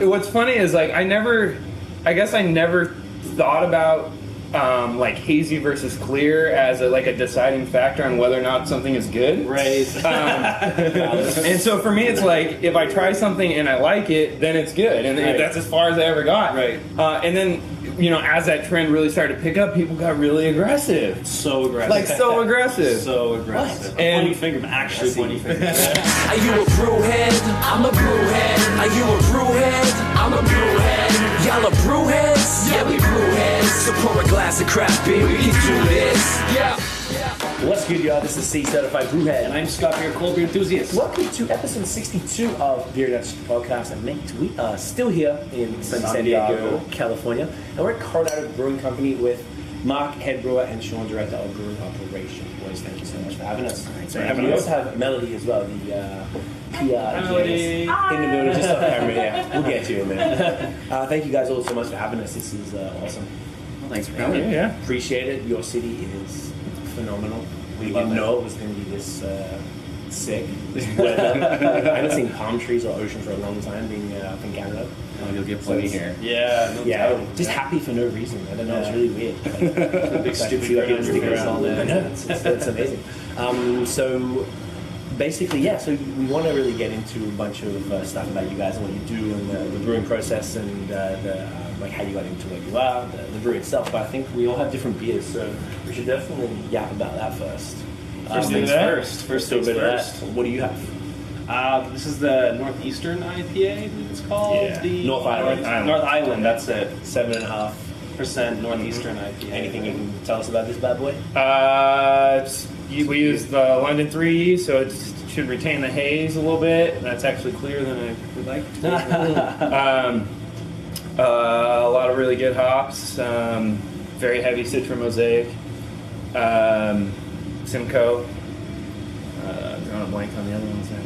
What's funny is like I guess I never thought about like hazy versus clear as a deciding factor on whether or not something is good. Right. And so for me, it's like if I try something and I like it, then it's good, and that's as far as I ever got. Right. And then as that trend really started to pick up, people got really aggressive. So aggressive. Like so aggressive. So aggressive. What? And funny finger, actually funny finger. Are you a brewhead? I'm a brewhead. Are you a brewhead? I'm a brewhead. Y'all are brewheads? Yeah, we brewheads. So pour a glass of craft beer, we can do this. Yeah. What's good, y'all? This is C Certified Brewhead. And I'm Scott here, cold beer enthusiast. Welcome to episode 62 of BrewHeads podcast. And mate, we are still here in sunny San Diego, California. And we're at Coronado Brewing Company with Mark, head brewer, and Shawn, director of brewing operations. Boys, thank you so much for having us. Thanks for And having we us. also have Melody as well, the PR Melody. in the building, just off camera. Yeah, we'll get to you in a minute. Thank you guys all so much for having us. This is awesome. Well, thanks for coming. Yeah. Appreciate it. Your city is phenomenal. We love didn't it. know it was going to be this sick, this weather. I haven't seen palm trees or ocean for a long time, being up in Canada. Oh, you'll get plenty here. Yeah, no yeah, doubt. just happy for no reason. I don't know. It's really weird. Like, Big stupid feel like crown it's you're stickers around on there. I know it's amazing. So basically, yeah. So we want to really get into a bunch of stuff about you guys and what you do and the brewing process and like how you got into what you are, the brew itself. But I think we all have different beers, so we should definitely yap about that first. First things first. First things bit of that. first. What do you have? This is the Northeastern IPA, I believe it's called. Yeah. The North Island. North Island, that's it. 7.5%. Northeastern IPA. Anything you can tell us about this bad boy? We use the London 3E, so it should retain the haze a little bit. That's actually clearer than I would like it to be. A lot of really good hops, very heavy Citra Mosaic, Simcoe. Drawing a blank on the other ones now.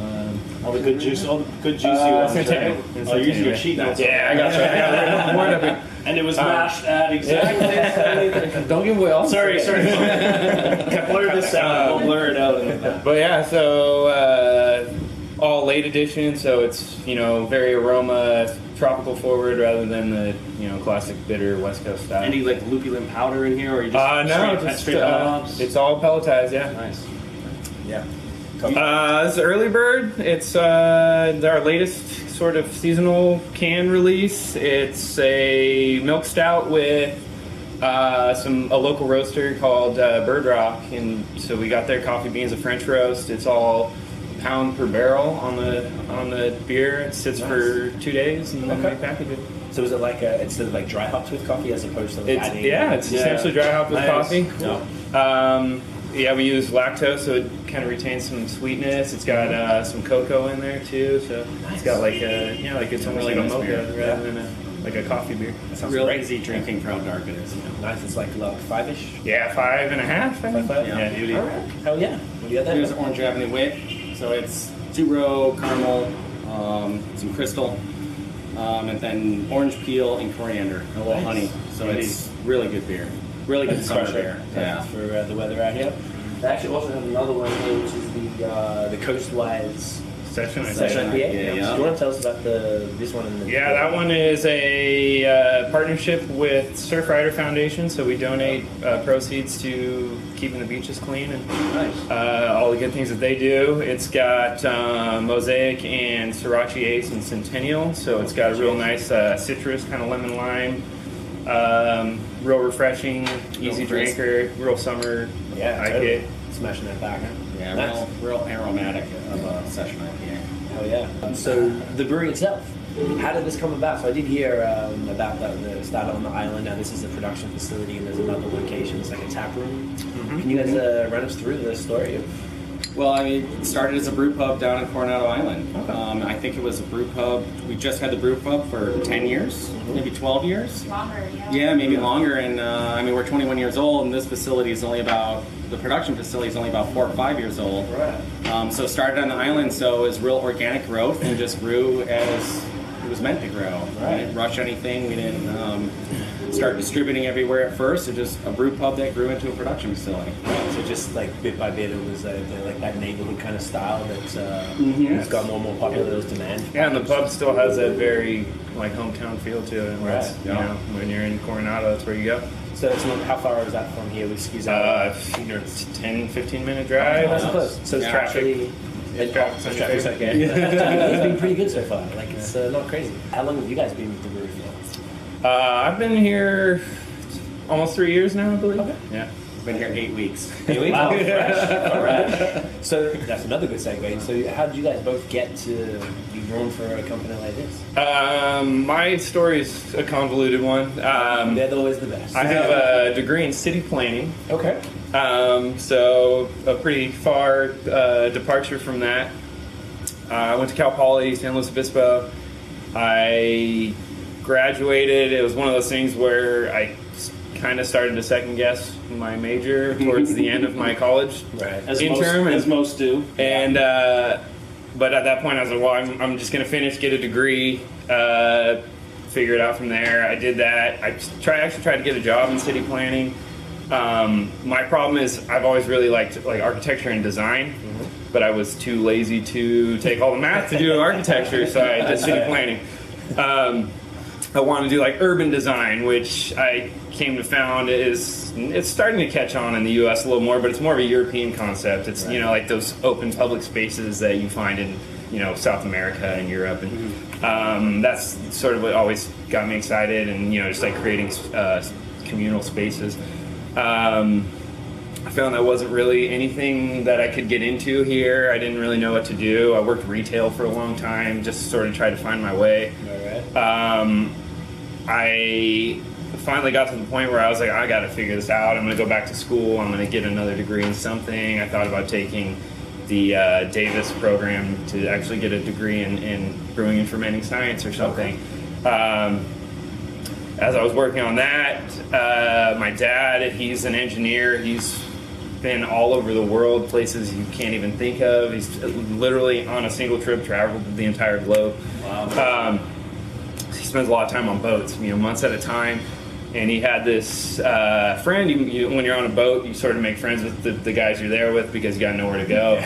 All the good juice, all the good juicy ones. Centennial. Right? Oh, you're using your sheet notes. Yeah, I got you. I got more of it. And it was mashed at exactly. Don't give away all. Sorry. Blur this out. We'll blur it out. But yeah, so all late edition, so it's very aroma tropical forward rather than the classic bitter West Coast style. Any like lupulin powder in here, or you just no, straight hops? it's all pelletized. Yeah. Nice. Yeah. This is Early Bird. It's our latest sort of seasonal can release. It's a milk stout with a local roaster called Bird Rock, and so we got their coffee beans, a French roast. It's all pound per barrel on the beer. It sits for 2 days, and then we package it. So is it like instead of like dry hopped with coffee as opposed to like adding? It's essentially dry hopped with coffee. Cool. Yeah, we use lactose, so it kind of retains some sweetness. It's got some cocoa in there too, so it's got like it's almost like a nice mocha beer. rather than like a coffee beer. That sounds Real great. easy drinking for how dark it is. Nice. It's like 5-ish. Yeah, 5.5. I think. Five? Yeah, beauty. All right. Hell yeah. What do you got Here's there? Orange Avenue Wit. So it's 2-row caramel, some crystal, and then orange peel and coriander, and a little honey. So it's really good beer. Really good summer beer. Yeah. For the weather out here. They actually also have another one here, which is the Coastwise Session IPA. Session IPA. Yeah. Do you want to tell us about this one? Yeah, that one is a partnership with Surfrider Foundation, so we donate proceeds to keeping the beaches clean and all the good things that they do. It's got Mosaic and Sriracha Ace and Centennial, so it's got a real nice citrus, kind of lemon lime, real refreshing, easy drinker, real summer IPA. Totally. Smashing that back, huh? Yeah, Nice. real aromatic of a session IPA. Hell yeah. So the brewery itself, how did this come about? So I did hear about the start on the island. Now this is a production facility and there's another location. It's like a tap room. Mm-hmm. Can you guys run us through the story of? Well, I mean, it started as a brew pub down in Coronado Island. Okay. I think it was a brew pub. We just had the brew pub for 10 years, maybe 12 years. Longer, yeah. Yeah, maybe longer. And I mean, we're 21 years old, and this facility is only about, the production facility is only about 4 or 5 years old. Right. So it started on the island, so it was real organic growth and just grew as it was meant to grow. We Right. didn't rush anything. We didn't start distributing everywhere at first. It was just a brew pub that grew into a production facility. So just like bit by bit, it was like that neighborhood kind of style that has got more and more popular. There was demand. Yeah, and the pub still has that very like hometown feel to it. And Right. that's, you know, when you're in Coronado, that's where you go. So it's not, how far is that from here? We skis out. It's 10, 15-minute drive. That's close. So it's Yeah. traffic. It's traffic's on your Traffic's favor. okay. It's been pretty good so far. Like it's not crazy. How long have you guys been with the brewery for? I've been here almost 3 years now, I believe. Okay. Yeah. Been here 8 weeks. Wow, fresh. All right. So that's another good segue. So how did you guys both get to be grown for a company like this? My story is a convoluted one. They're always the best. I have a degree in city planning. Okay. So a pretty far departure from that. I went to Cal Poly, San Luis Obispo. I graduated. It was one of those things where I kind of started to second guess my major towards the end of my college Right. As most do. and but at that point I was like, well, I'm just going to finish, get a degree, figure it out from there. I did that. I actually tried to get a job in city planning. My problem is I've always really liked like architecture and design, but I was too lazy to take all the math to do architecture, so I did city planning. I want to do like urban design, which I came to found it's starting to catch on in the U.S. a little more, but it's more of a European concept. It's you know, like those open public spaces that you find in, you know, South America and Europe, and that's sort of what always got me excited, and you know, just like creating communal spaces. I found that wasn't really anything that I could get into here. I didn't really know what to do. I worked retail for a long time, just sort of tried to find my way. I finally got to the point where I was like, I got to figure this out. I'm going to go back to school. I'm going to get another degree in something. I thought about taking the Davis program to actually get a degree in brewing and fermenting science or something. As I was working on that, my dad, he's an engineer. He's been all over the world, places you can't even think of. He's literally on a single trip traveled the entire globe. Wow. He spends a lot of time on boats, you know, months at a time. And he had this friend. When you're on a boat, you sort of make friends with the guys you're there with because you got nowhere to go.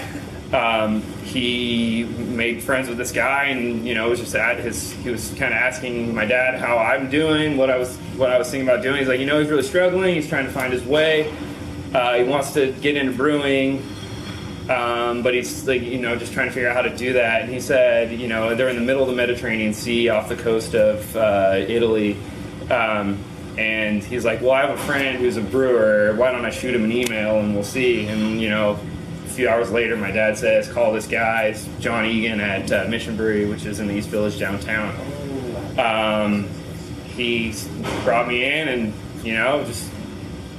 He made friends with this guy, and you know, it was just he was kind of asking my dad how I'm doing, what I was thinking about doing. He's like, you know, he's really struggling. He's trying to find his way. He wants to get into brewing, but he's like, you know, just trying to figure out how to do that. And he said, you know, they're in the middle of the Mediterranean Sea off the coast of Italy. And he's like, well, I have a friend who's a brewer. Why don't I shoot him an email and we'll see? And, you know, a few hours later, my dad says, call this guy. It's John Egan at Mission Brewery, which is in the East Village downtown. He brought me in and, you know, just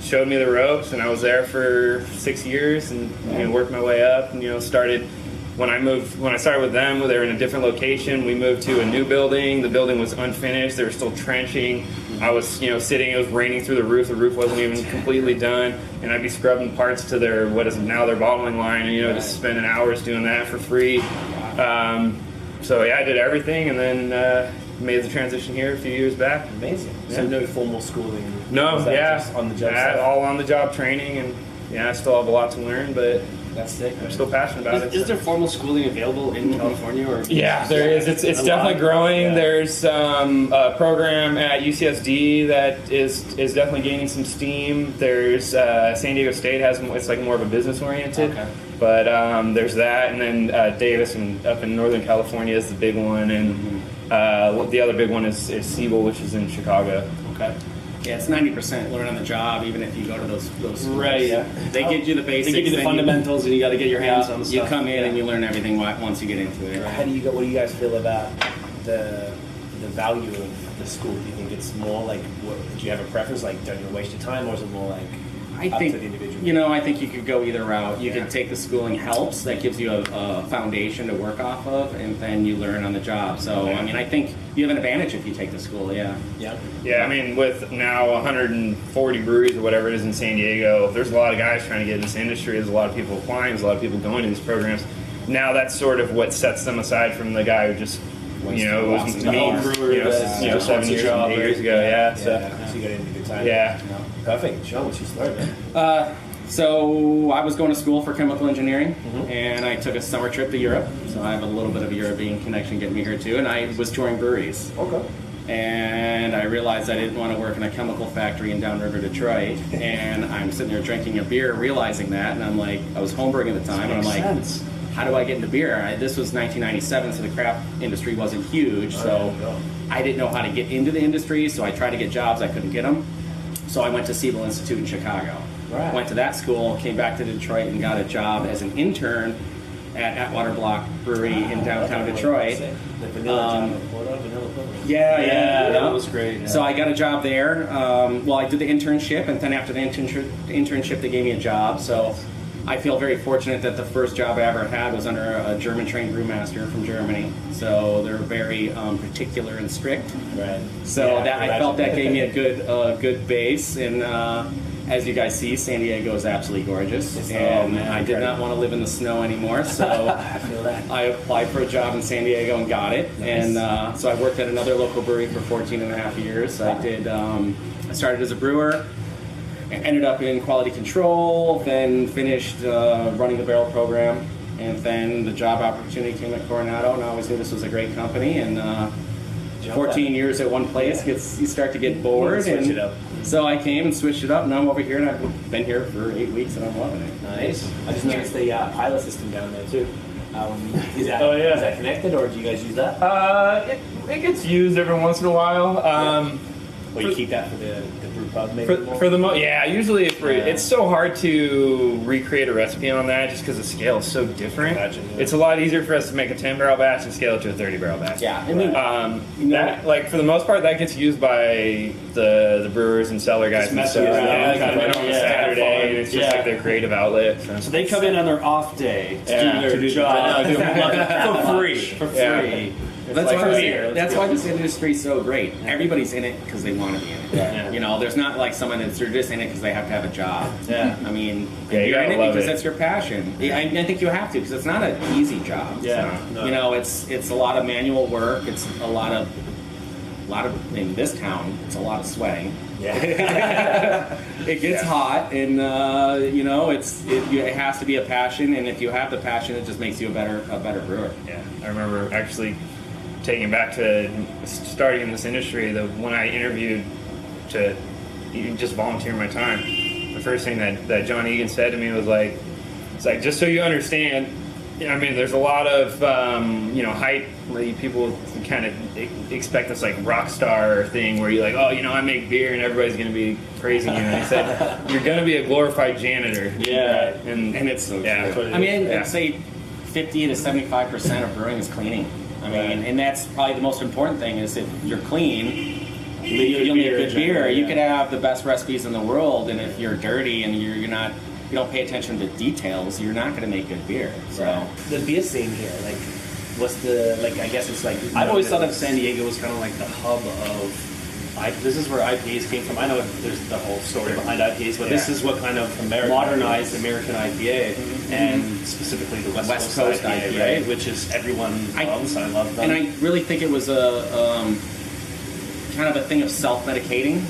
showed me the ropes. And I was there for 6 years and, you know, worked my way up and, you know, started... When I started with them, they were in a different location. We moved to a new building. The building was unfinished. They were still trenching. I was, you know, sitting. It was raining through the roof. The roof wasn't even completely done, and I'd be scrubbing parts to their what is now their bottling line, and you know, just spending hours doing that for free. So yeah, I did everything, and then made the transition here a few years back. Amazing. Yeah. So no formal schooling. No, Was that yeah, just on the job stuff? all on the job training, and yeah, I still have a lot to learn, but That's sick. I'm still passionate about it. Is there formal schooling available in California? Or Yeah, there is. It's definitely growing. Yeah. There's a program at UCSD that is definitely gaining some steam. There's San Diego State it's like more of a business oriented. Okay. But there's that, and then Davis up in Northern California is the big one, and the other big one is Siebel, which is in Chicago. Okay. Yeah, it's 90% learn on the job, even if you go to those schools. Right, yeah. They give you the They basics. give you the then fundamentals, and you got to get your hands on the You stuff. come in and you learn everything once you get into it. What do you guys feel about the value of the school? Do you think it's more like, do you have a preference? Like, don't you waste your time, or is it more like I up think to the individual? you know. I think you could go either route. You could take the schooling helps. That gives you a foundation to work off of, and then you learn on the job. So I mean, I think you have an advantage if you take the school. Yeah. Yeah. Yeah, I mean, with now 140 breweries or whatever it is in San Diego, there's a lot of guys trying to get in this industry. There's a lot of people applying. There's a lot of people going to these programs. Now that's sort of what sets them aside from the guy who just you know, it was The me, home brewer you know, that, you know, 7 years, job, 8 years ago, yeah. So you got into good time. Yeah. Perfect. Shawn, what's your story, man? So I was going to school for chemical engineering, and I took a summer trip to Europe. So I have a little bit of a European connection getting me here too, and I was touring breweries. Okay. And I realized I didn't want to work in a chemical factory in downriver Detroit. And I'm sitting there drinking a beer, realizing that, and I'm like, I was homebrewing at the time, and I'm like, how do I get into beer? This was 1997, so the craft industry wasn't huge, so I didn't know how to get into the industry. So I tried to get jobs, I couldn't get them. So I went to Steele Institute in Chicago. Right. Went to that school, came back to Detroit, and got a job as an intern at Atwater Block Brewery in downtown Detroit. The vanilla program. Yeah, that was great. Yeah. So I got a job there. Well, I did the internship, and then after the internship, they gave me a job. So I feel very fortunate that the first job I ever had was under a German-trained brewmaster from Germany. So they're very particular and strict. Right. So I felt that gave me a good base. And as you guys see, San Diego is absolutely gorgeous. And I did not want to live in the snow anymore. So I feel that. I applied for a job in San Diego and got it. Nice. And so I worked at another local brewery for 14 and a half years. I did. I started as a brewer, ended up in quality control, then finished running the barrel program, and then the job opportunity came at Coronado, and I always knew this was a great company. And 14 years at one place, you start to get bored. Switch it up. So I came and switched it up, and I'm over here, and I've been here for 8 weeks, and I'm loving it. Nice. I just noticed the pilot system down there too. Is that yeah. is that connected, or do you guys use that? It gets used every once in a while. Or you keep that for the brew pub, maybe? For the usually it's so hard to recreate a recipe on that just because the scale is so different. Imagine, yeah. It's a lot easier for us to make a 10-barrel batch and scale it to a 30-barrel batch. Yeah, I mean, that, like, for the most part, that gets used by the brewers and cellar guys and messing stuff. around, Come in on a Saturday, and it's just like their creative outlet. So they come in on their off day to Yeah, do their job for free. For free. Yeah. That's like why beer. that's why this industry is so great. Everybody's in it because they want to be in it. Yeah. You know, there's not like someone that's just in it because they have to have a job. Yeah. I mean, Yeah, you you're in gotta it love because it. that's your passion. I think you have to because it's not an easy job. Yeah. You know, it's a lot of manual work. It's a lot of in this town. It's a lot of sweating. Yeah. It gets hot, and you know, it has to be a passion. And if you have the passion, it just makes you a better brewer. Yeah, I remember actually taking back to starting in this industry. When I interviewed to even just volunteer my time, the first thing that John Egan said to me was like, "It's like, just so you understand, I mean, there's a lot of hype. Like, people kind of expect this like rock star thing where you're like, oh, I make beer and everybody's gonna be praising you. And he said, you're gonna be a glorified janitor. Yeah. and it's so yeah. true. I mean, I'd say 50 to 75% of brewing is cleaning. I mean, and that's probably the most important thing is if you're clean, you'll make good beer. You could have the best recipes in the world, and if you're dirty and you don't pay attention to details, you're not going to make good beer. So The beer scene here, like, what's the, like, I guess it's like... I've always thought of San Diego as kind of like the hub of... this is where IPAs came from. I know there's the whole story behind IPAs, but this is what kind of modernized American IPA, and specifically the West Coast IPA, right? Which is everyone loves. I love them. And I really think it was a kind of a thing of self-medicating.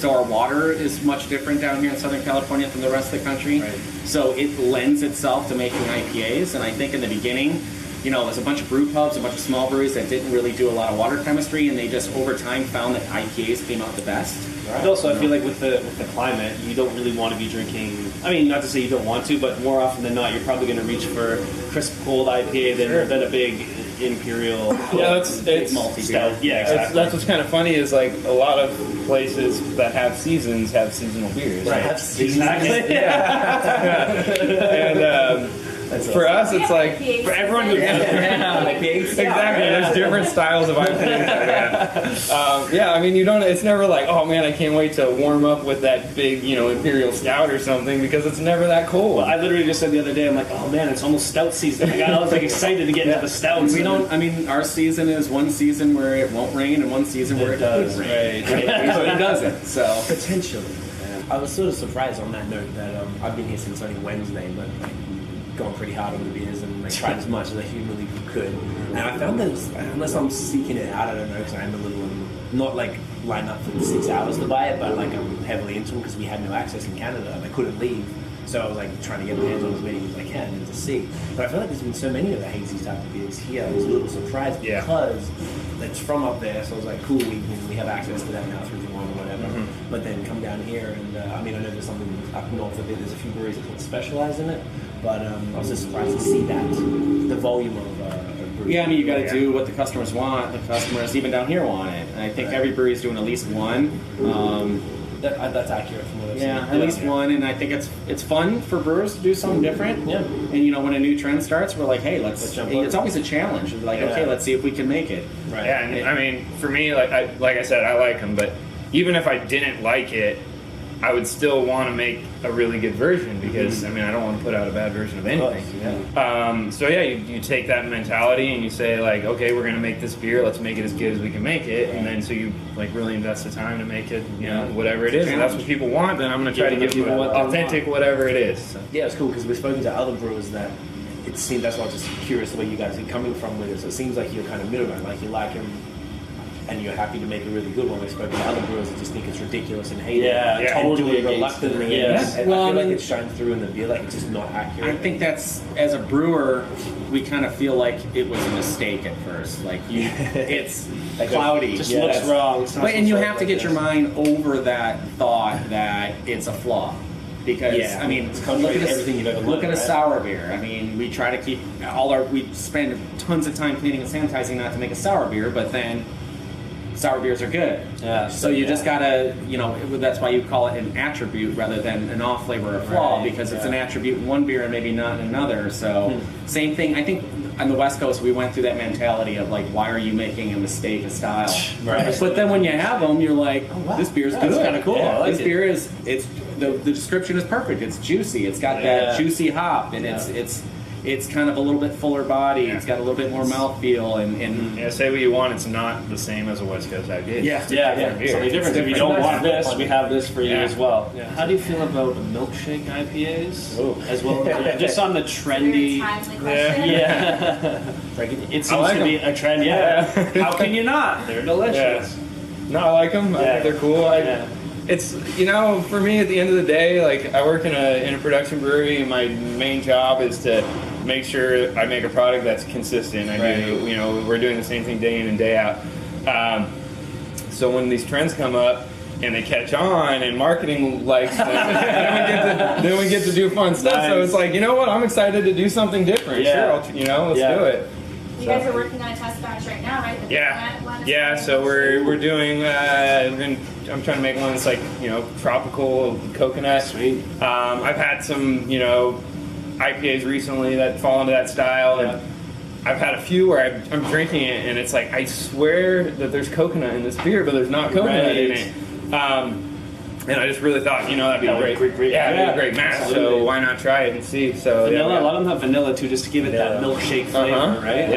So our water is much different down here in Southern California from the rest of the country. Right. So it lends itself to making IPAs. And I think in the beginning, there's a bunch of brew pubs, a bunch of small breweries that didn't really do a lot of water chemistry, and they just over time found that IPAs came out the best. But also, I feel like with the climate, you don't really want to be drinking. I mean, not to say you don't want to, but more often than not, you're probably going to reach for crisp, cold IPA than a big imperial. Yeah, it's multi stout. Yeah, exactly. That's what's kind of funny is like a lot of places that have seasons have seasonal beers. Right. Exactly. And for us, it's like For everyone who IPAs. exactly. There's different styles of IPAs. Yeah, I mean, it's never like, oh man, I can't wait to warm up with that big, imperial stout or something because it's never that cold. Well, I literally just said the other day, I'm like, oh man, it's almost stout season. I was like excited to get into the stouts. Our season is one season where it won't rain and one season where it does rain. Right. It usually doesn't. So Potentially. I was sort of surprised on that note that I've been here since only Wednesday, but gone pretty hard on the beers and like tried as much as I humanly could. And I found that unless I'm seeking it out, I don't know, because I'm a little not like lined up for 6 hours to buy it, but like I'm heavily into them because we had no access in Canada and I couldn't leave. So I was like trying to get my hands on as many as I can and to see. But I feel like there's been so many of the hazy type of beers here. I was a little surprised because it's from up there. So I was like, cool, we have access to that now through the one or whatever. But then come down here and I mean, I know there's something up north of it. There's a few breweries that specialize in it. But I was just surprised to see that, the volume of breweries. Yeah, I mean, you got to do what the customers want. The customers, even down here, want it. And I think every brewery is doing at least one. That's accurate from what I've seen. Yeah, at least one, and I think it's fun for brewers to do something different. Yeah. And you know, when a new trend starts, we're like, hey, let's jump in. It's always a challenge. It's like, okay, let's see if we can make it. Right. Yeah, and I mean, for me, like I said, I like them, but even if I didn't like it, I would still want to make a really good version because I mean, I don't want to put out a bad version of anything. So yeah, you take that mentality and you say like, okay, we're gonna make this beer. Let's make it as good as we can make it, and then so you like really invest the time to make it, you know, whatever it is. And that's what people want. Then I'm gonna try to give you authentic whatever it is. So. Yeah, it's cool because we've spoken to other brewers that it seems that's why I was just curious where you guys are coming from with it. So it seems like you're kind of middleman, like you like him. And you're happy to make a really good one. We've spoken to other brewers that just think it's ridiculous and hate it. Yeah, totally reluctantly. Yes. And I feel like it's shown through in the beer, like it's just not accurate. I think that's, as a brewer, we kind of feel like it was a mistake at first. Like it's cloudy. It just looks wrong. But, and you have to get your mind over that thought that it's a flaw. Because, I mean, look at everything you've ever look at a sour beer. I mean, we try to keep we spend tons of time cleaning and sanitizing not to make a sour beer, but then sour beers are good. Yeah. So you just gotta, you know, that's why you call it an attribute rather than an off flavor or flaw, because it's an attribute in one beer and maybe not in another. So same thing. I think on the West Coast we went through that mentality of like, why are you making a mistake of style? Right. But then when you have them, you're like, this beer's good. It's kind of cool. Yeah, I like this beer is the description is perfect. It's juicy. It's got that juicy hop, and it's kind of a little bit fuller body. It's got a little bit more mouthfeel, and say what you want. It's not the same as a West Coast IPA. Yeah. So the difference, if you don't want this, we have this for you as well. Yeah. How do you feel about milkshake IPAs as well? Just on the trendy. It seems to be a trend. Yeah. How can you not? They're delicious. No, I like them. I think they're cool. It's, you know, for me at the end of the day, like I work in a production brewery, and my main job is to make sure I make a product that's consistent. I do, you know, we're doing the same thing day in and day out. So when these trends come up and they catch on and marketing likes them, then we get to do fun stuff. Nice. So it's like, you know what, I'm excited to do something different. Sure, let's do it. You guys are working on a test batch right now, right? So we're doing. I'm trying to make one that's like, you know, tropical coconut. Sweet. I've had some, you know, IPAs recently that fall into that style, and I've had a few where I'm drinking it and it's like, I swear that there's coconut in this beer, but there's not coconut in it. And I just really thought, you know, that'd be a great great match. Absolutely. So why not try it and see? So vanilla, a lot of them have vanilla too, just to give it that milkshake flavor, right?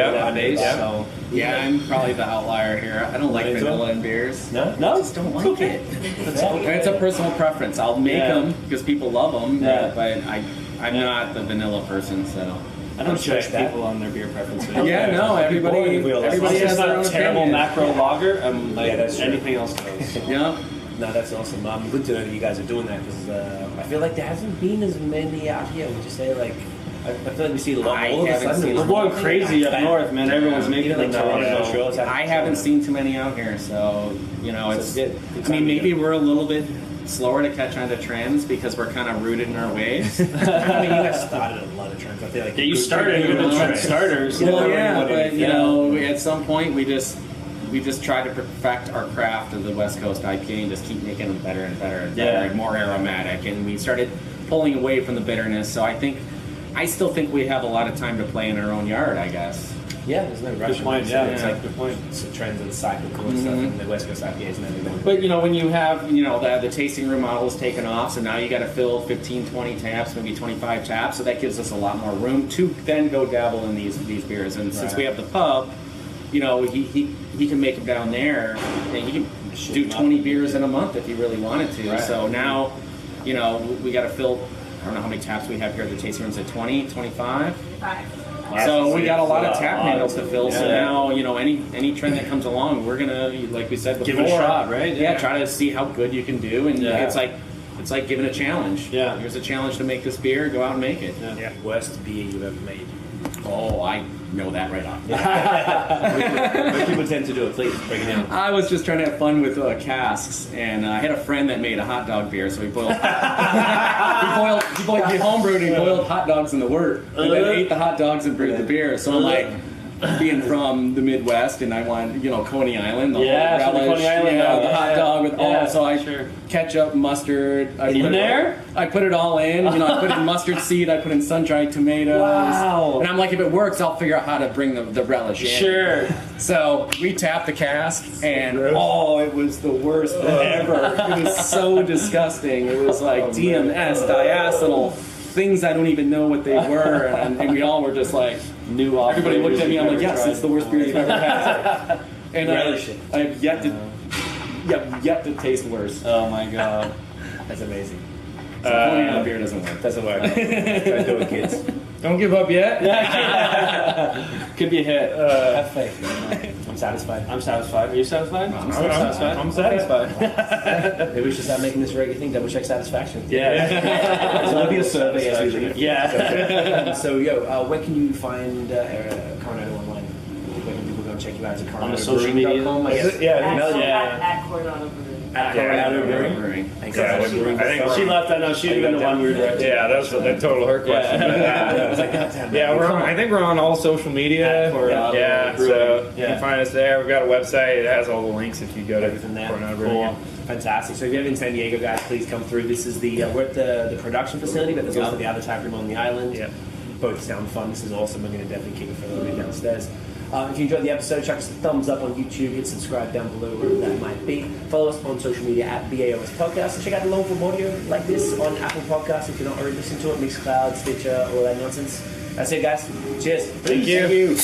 So I'm probably the outlier here. I don't like vanilla in beers. No, I just don't like it. It's a personal preference. I'll make them because people love them, but I'm not the vanilla person. So I don't judge people on their beer preferences. Everybody has their own terrible opinion. macro lager. Anything else goes. No, that's awesome. Good to know that you guys are doing that because I feel like there hasn't been as many out here. Would you say like? I feel like we see a lot more. We're going crazy up north, man. Everyone's making like Toronto. I haven't seen too many out here, so you know it's. I mean, maybe we're a little bit slower to catch on to trends because we're kind of rooted in our ways. I mean, you guys started a lot of trends. I feel like you started with the trend starters. Well, but you know, at some point we just try to perfect our craft of the West Coast IPA and just keep making them better and better and better and more aromatic. And we started pulling away from the bitterness. So I still think we have a lot of time to play in our own yard, I guess. Yeah, there's no rush. Good point. It's like good point. It's trends and cyclical and stuff, and the West Coast IPAs and everything. But you know, when you have the tasting room model is taken off, so now you got to fill 15, 20 taps, maybe 25 taps. So that gives us a lot more room to then go dabble in these beers. And since we have the pub, you know, he can make them down there, and he can do 20 beers in a month if he really wanted to. Right. So now, you know, we got to fill I don't know how many taps we have here at the tasting rooms, at 20, 25? 5. So we got a lot of tap handles to fill. Yeah. So now, any trend that comes along, we're gonna, like we said before, Give it a shot, right? Yeah, try to see how good you can do, and Yeah. it's like giving a challenge. Yeah. Here's a challenge to make this beer. Go out and make it. Yeah. Worst beer you've ever made. Oh, I know that right off. When people tend to do it, please break it down. I was just trying to have fun with casks, and I had a friend that made a hot dog beer, so he boiled. he homebrewed. He boiled hot dogs in the wort, and then ate the hot dogs and brewed the beer. So I'm like, being from the Midwest, and I want Coney Island, the whole relish, Coney Island, the hot dog with all. So I sure. ketchup, mustard. I put it all in. I put in mustard seed. I put in sun-dried tomatoes. Wow. And I'm like, if it works, I'll figure out how to bring the relish in. Sure. So we tapped the cask, and it was the worst ever. It was so disgusting. It was like DMS, diacetyl, things I don't even know what they were, and we all were just like, everybody looked at me. I'm like, yes, it's the worst beer you've ever had. And I have yet to taste worse. Oh my god. That's amazing. So Coronado beer doesn't work. Doesn't work. Try to do it, kids. Don't give up yet. Could be a hit. Have faith. I'm satisfied. I'm satisfied. Are you satisfied? I'm satisfied. Maybe we should start making this a regular thing. Double check satisfaction. Yeah. So there'll be a survey as we leave. Yeah. So, where can you find Coronado online? Where can people go and check you out? Is it On the social media? Coronado.com, I guess? At Coronado Brewing. At Coronado Brewing. I think She left. I know she would have been the one we were directing. Yeah, that was the total her question. I was like, damn. Yeah, I think we're on all social media. At Coronado Yeah, Brewing. so you Yeah. can find us there. We've got a website. It has all the links if you go to Everything there. Coronado Brewing. Cool. Fantastic. So if you're ever in San Diego, guys, please come through. This is we're at the production facility, but there's also the other tap room on the island. Yeah. Both sound fun. This is awesome. We're going to definitely kick it for a little bit downstairs. If you enjoyed the episode, chuck us a thumbs up on YouTube, hit subscribe down below wherever that might be. Follow us on social media at BAOS Podcast, and check out the long form audio like this on Apple Podcasts if you're not already listening to it, Mixcloud, Stitcher, all that nonsense. That's it, guys. Cheers. Thank you.